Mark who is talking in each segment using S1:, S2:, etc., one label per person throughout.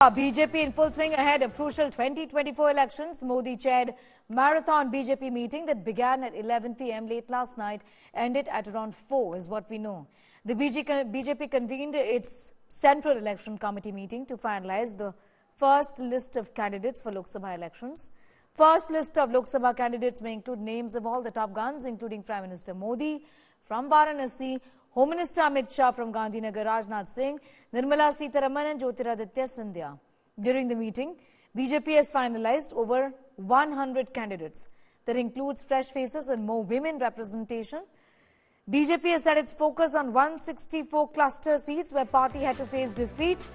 S1: BJP in full swing ahead of crucial 2024 elections. Modi chaired marathon BJP meeting that began at 11 p.m. late last night, ended at around 4 is what we know. The BJP convened its Central Election Committee meeting to finalize the first list of candidates for Lok Sabha elections. First list of Lok Sabha candidates may include names of all the top guns, including Prime Minister Modi from Varanasi, Home Minister Amit Shah from Gandhinagar, Rajnath Singh, Nirmala, Sitharaman and Jyotiraditya, Sindhia. During the meeting, BJP has finalized over 100 candidates. That includes fresh faces and more women representation. BJP has set its focus on 164 cluster seats where party had to face defeat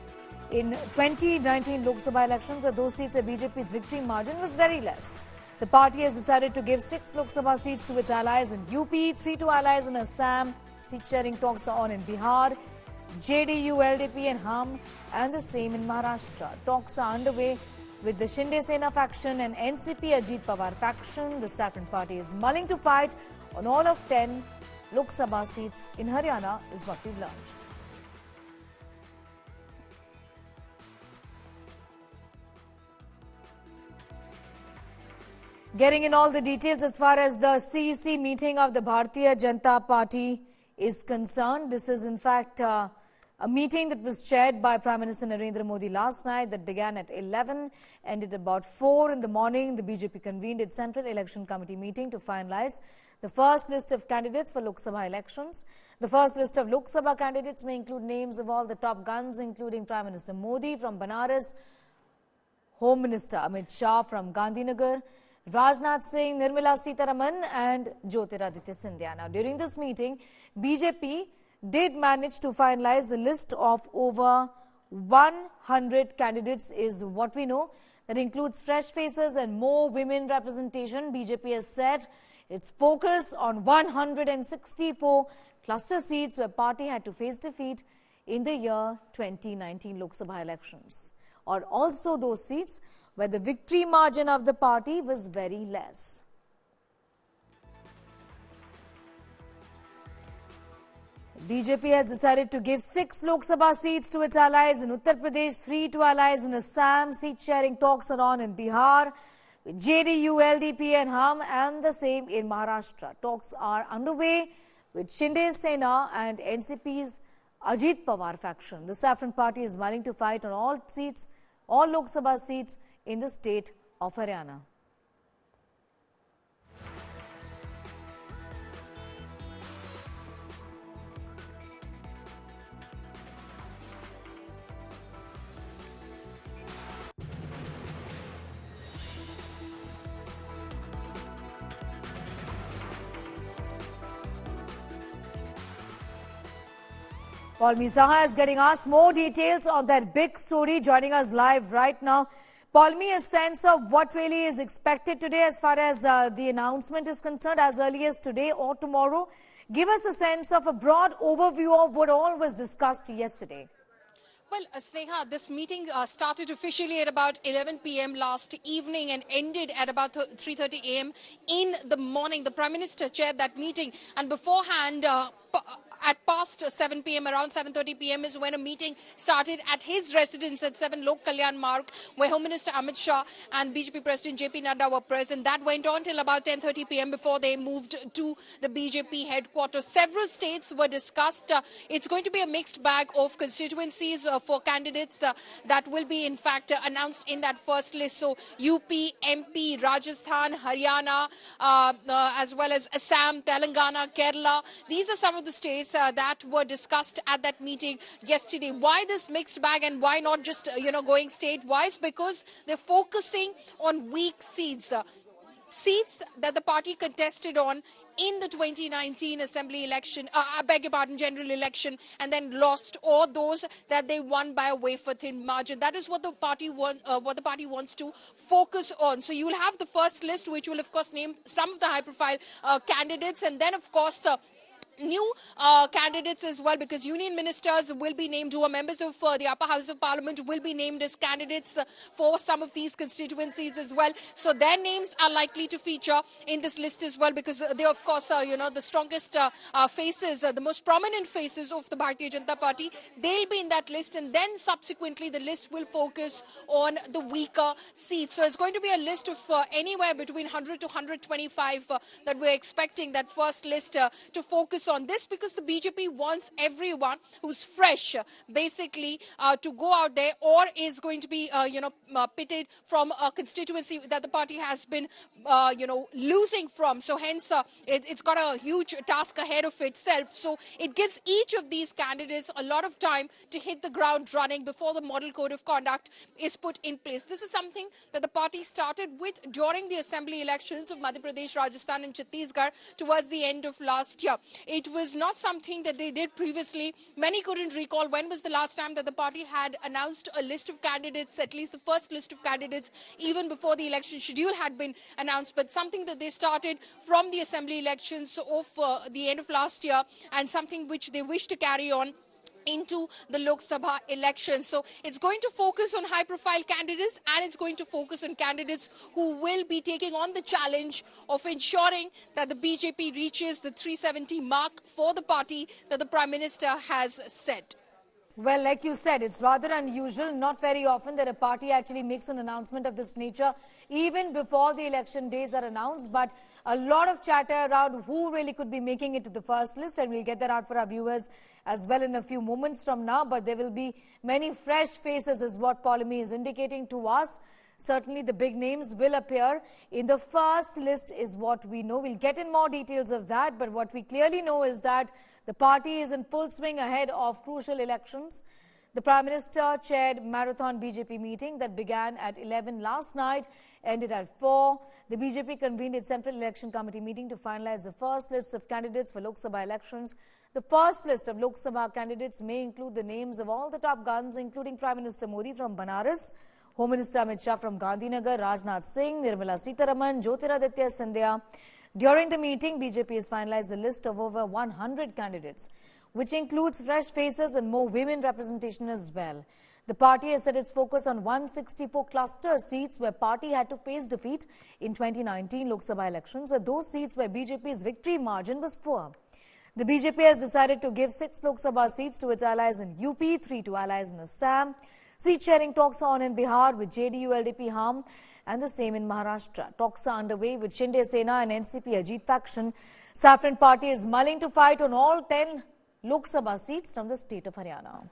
S1: in 2019 Lok Sabha elections. Or those seats where BJP's victory margin was very less. The party has decided to give 6 Lok Sabha seats to its allies in UP, 3 to allies in Assam. Seat sharing talks are on in Bihar, JDU, LDP and Hum, and the same in Maharashtra. Talks are underway with the Shinde Sena faction and NCP Ajit Pawar faction. The Saffron party is mulling to fight on all of 10 Lok Sabha seats in Haryana is what we've learned. Getting in all the details as far as the CEC meeting of the Bharatiya Janata Party is concerned. This is in fact a meeting that was chaired by Prime Minister Narendra Modi last night that began at 11, ended about 4 in the morning. The BJP convened its Central Election Committee meeting to finalize the first list of candidates for Lok Sabha elections. The first list of Lok Sabha candidates may include names of all the top guns, including Prime Minister Modi from Banaras, Home Minister Amit Shah from Gandhinagar, Rajnath Singh, Nirmala Sitharaman and Jyotiraditya Sindhia. Now, during this meeting, BJP did manage to finalize the list of over 100 candidates is what we know. That includes fresh faces and more women representation. BJP has said its focus on 164 cluster seats where party had to face defeat in the year 2019 Lok Sabha elections. Or also those seats where the victory margin of the party was very less. BJP has decided to give 6 Lok Sabha seats to its allies in Uttar Pradesh, 3 to allies in Assam. Seat sharing talks are on in Bihar, with JDU, LDP and Hum, and the same in Maharashtra. Talks are underway with Shinde Sena and NCP's Ajit Pawar faction. The Saffron party is willing to fight on all seats, all Lok Sabha seats in the state of Haryana. Paul Misaha is getting us more details on that big story, joining us live right now. Paul, me a sense of what really is expected today as far as the announcement is concerned, as early as today or tomorrow. Give us a sense of a broad overview of what all was discussed yesterday.
S2: Well, Sneha, this meeting started officially at about 11 p.m. last evening and ended at about 3:30 a.m. in the morning. The Prime Minister chaired that meeting, and beforehand, at past 7 p.m., around 7:30 p.m. is when a meeting started at his residence at 7 Lok Kalyan Marg, where Home Minister Amit Shah and BJP President JP Nadda were present. That went on till about 10:30 p.m. before they moved to the BJP headquarters. Several states were discussed. It's going to be a mixed bag of constituencies for candidates that will be, in fact, announced in that first list. So UP, MP, Rajasthan, Haryana, as well as Assam, Telangana, Kerala. These are some of the states that were discussed at that meeting yesterday. Why this mixed bag and why not just, going state-wise? Because they're focusing on weak seats. Seats that the party contested on in the 2019 assembly election, general election, and then lost, or those that they won by a wafer-thin margin. That is what the party wants to focus on. So you will have the first list, which will, of course, name some of the high-profile candidates, and then, of course, new candidates as well, because union ministers will be named, who are members of the upper house of parliament, will be named as candidates for some of these constituencies as well. So their names are likely to feature in this list as well, because they of course are, the strongest faces, the most prominent faces of the Bharatiya Janata Party. They'll be in that list, and then subsequently the list will focus on the weaker seats. So it's going to be a list of anywhere between 100 to 125 that we're expecting that first list to focus on this, because the BJP wants everyone who's fresh basically to go out there, or is going to be pitted from a constituency that the party has been losing from. So hence it's got a huge task ahead of itself. So it gives each of these candidates a lot of time to hit the ground running before the model code of conduct is put in place. This is something that the party started with during the assembly elections of Madhya Pradesh, Rajasthan and Chhattisgarh towards the end of last year. It was not something that they did previously. Many couldn't recall when was the last time that the party had announced a list of candidates, at least the first list of candidates, even before the election schedule had been announced. But something that they started from the assembly elections of the end of last year, and something which they wish to carry on into the Lok Sabha elections. So it's going to focus on high-profile candidates, and it's going to focus on candidates who will be taking on the challenge of ensuring that the BJP reaches the 370 mark for the party that the Prime Minister has set.
S1: Well, like you said, it's rather unusual, not very often that a party actually makes an announcement of this nature even before the election days are announced. But a lot of chatter around who really could be making it to the first list, and we'll get that out for our viewers as well in a few moments from now. But there will be many fresh faces is what Polemy is indicating to us. Certainly the big names will appear in the first list is what we know. We'll get in more details of that, but what we clearly know is that the party is in full swing ahead of crucial elections. The Prime Minister chaired marathon BJP meeting that began at 11 last night, ended at 4. The BJP convened its Central Election Committee meeting to finalize the first list of candidates for Lok Sabha elections. The first list of Lok Sabha candidates may include the names of all the top guns, including Prime Minister Modi from Banaras, Home Minister Amit Shah from Gandhinagar, Rajnath Singh, Nirmala Sitharaman, Jyotiraditya, Sindhia. During the meeting, BJP has finalized a list of over 100 candidates, which includes fresh faces and more women representation as well. The party has set its focus on 164 cluster seats where party had to face defeat in 2019 Lok Sabha elections, or those seats where BJP's victory margin was poor. The BJP has decided to give 6 Lok Sabha seats to its allies in UP, 3 to allies in Assam. Seat sharing talks are on in Bihar with JDU, LDP, HAM, and the same in Maharashtra. Talks are underway with Shinde Sena and NCP Ajit faction. Saffron Party is mulling to fight on all 10 Lok Sabha seats from the state of Haryana.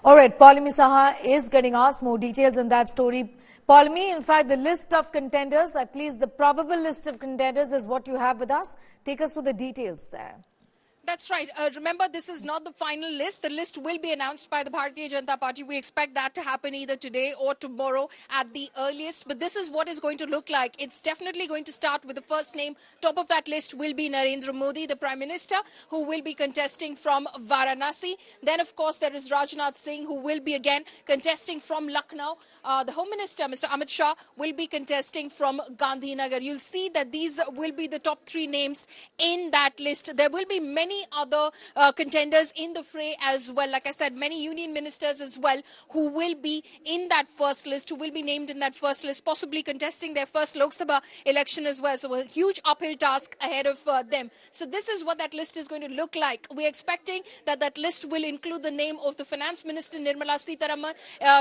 S1: All right, Polemy Saha is getting us more details on that story. Polemy, in fact, the list of contenders, at least the probable list of contenders is what you have with us. Take us through the details there.
S2: That's right. Remember, this is not the final list. The list will be announced by the Bharatiya Janata Party. We expect that to happen either today or tomorrow at the earliest. But this is what it's going to look like. It's definitely going to start with the first name. Top of that list will be Narendra Modi, the Prime Minister, who will be contesting from Varanasi. Then, of course, there is Rajnath Singh, who will be again contesting from Lucknow. The Home Minister, Mr. Amit Shah, will be contesting from Gandhinagar. You'll see that these will be the top 3 names in that list. There will be many other contenders in the fray as well. Like I said, many union ministers as well who will be in that first list, who will be named in that first list, possibly contesting their first Lok Sabha election as well. So a huge uphill task ahead of them. So this is what that list is going to look like. We're expecting that that list will include the name of the Finance Minister, Nirmala Sitharaman.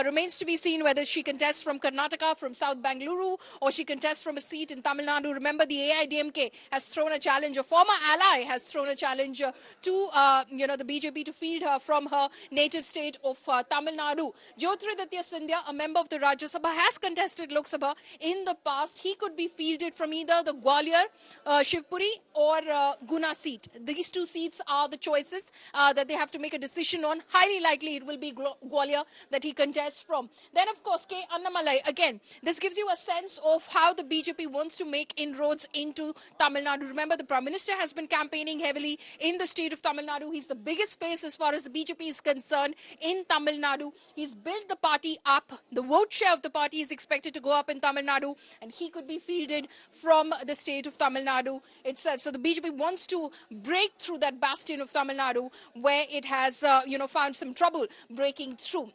S2: Remains to be seen whether she contests from Karnataka, from South Bangalore, or she contests from a seat in Tamil Nadu. Remember, the AIDMK has thrown a challenge, a former ally has thrown a challenge to the BJP to field her from her native state of Tamil Nadu. Jyotiraditya Sindhia, a member of the Rajya Sabha, has contested Lok Sabha in the past. He could be fielded from either the Gwalior, Shivpuri or Guna seat. These 2 seats are the choices that they have to make a decision on. Highly likely it will be Gwalior that he contests from. Then, of course, K. Annamalai. Again, this gives you a sense of how the BJP wants to make inroads into Tamil Nadu. Remember, the Prime Minister has been campaigning heavily in in the state of Tamil Nadu. He's the biggest face as far as the BJP is concerned in Tamil Nadu. He's built the party up. The vote share of the party is expected to go up in Tamil Nadu, and he could be fielded from the state of Tamil Nadu itself. So the BJP wants to break through that bastion of Tamil Nadu where it has, found some trouble breaking through.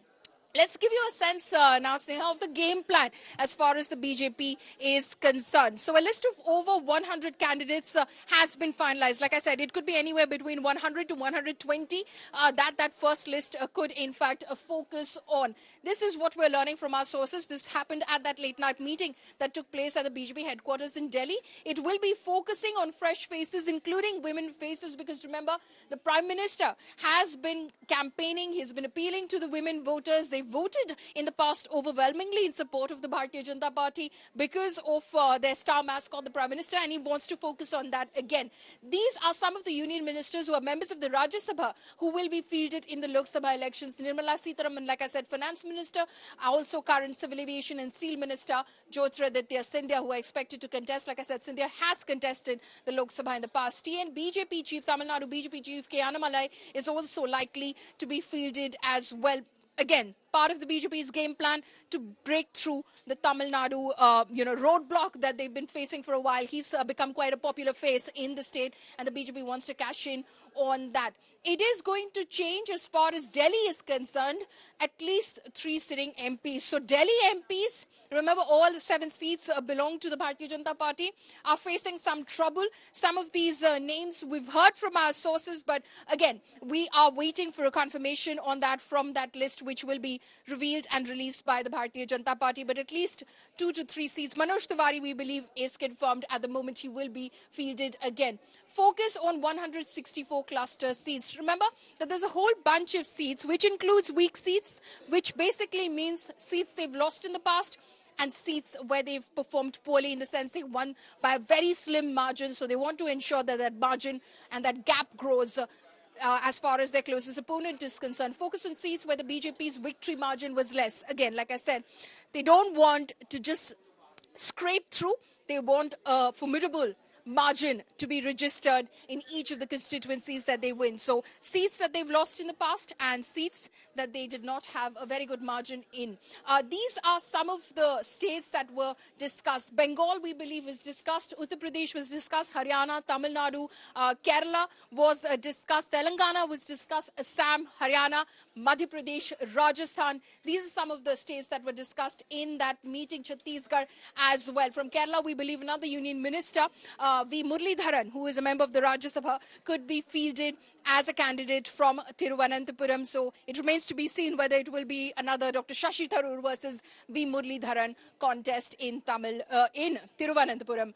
S2: Let's give you a sense now, Sneha, of the game plan as far as the BJP is concerned. So a list of over 100 candidates has been finalized. Like I said, it could be anywhere between 100 to 120 that first list could, in fact, focus on. This is what we're learning from our sources. This happened at that late night meeting that took place at the BJP headquarters in Delhi. It will be focusing on fresh faces, including women faces, because remember, the Prime Minister has been campaigning. He's been appealing to the women voters. They voted in the past overwhelmingly in support of the Bharatiya Janata Party because of their star mascot, the Prime Minister, and he wants to focus on that again. These are some of the union ministers who are members of the Rajya Sabha who will be fielded in the Lok Sabha elections. Nirmala, Sitharaman, like I said, Finance Minister, also current Civil Aviation and Steel Minister, Jyotiraditya, Sindhia, who are expected to contest. Like I said, Sindhia has contested the Lok Sabha in the past. TN BJP Chief, Tamil Nadu BJP Chief K. Annamalai is also likely to be fielded as well. Again, part of the BJP's game plan to break through the Tamil Nadu, roadblock that they've been facing for a while. He's become quite a popular face in the state, and the BJP wants to cash in on that. It is going to change as far as Delhi is concerned. At least 3 sitting MPs. So Delhi MPs, remember, all 7 seats belong to the Bharatiya Janata Party, are facing some trouble. Some of these names we've heard from our sources, but again, we are waiting for a confirmation on that from that list, which will be revealed and released by the Bharatiya Janata Party. But at least 2 to 3 seats. Manoj Tiwari, we believe, is confirmed at the moment. He will be fielded again. Focus on 164 cluster seats. Remember that there's a whole bunch of seats, which includes weak seats, which basically means seats they've lost in the past, and seats where they've performed poorly, in the sense they won by a very slim margin. So they want to ensure that that margin and that gap grows as far as their closest opponent is concerned. Focus on seats where the BJP's victory margin was less. Again, like I said, they don't want to just scrape through. They want a formidable margin to be registered in each of the constituencies that they win. So seats that they've lost in the past and seats that they did not have a very good margin in. These are some of the states that were discussed. Bengal, we believe, is discussed. Uttar Pradesh was discussed. Haryana, Tamil Nadu, Kerala was discussed. Telangana was discussed. Assam, Haryana, Madhya Pradesh, Rajasthan. These are some of the states that were discussed in that meeting. Chhattisgarh as well. From Kerala, we believe another union minister, V. Muralidharan, who is a member of the Rajya Sabha, could be fielded as a candidate from Thiruvananthapuram. So it remains to be seen whether it will be another Dr. Shashi Tharoor versus V. Muralidharan contest in Thiruvananthapuram.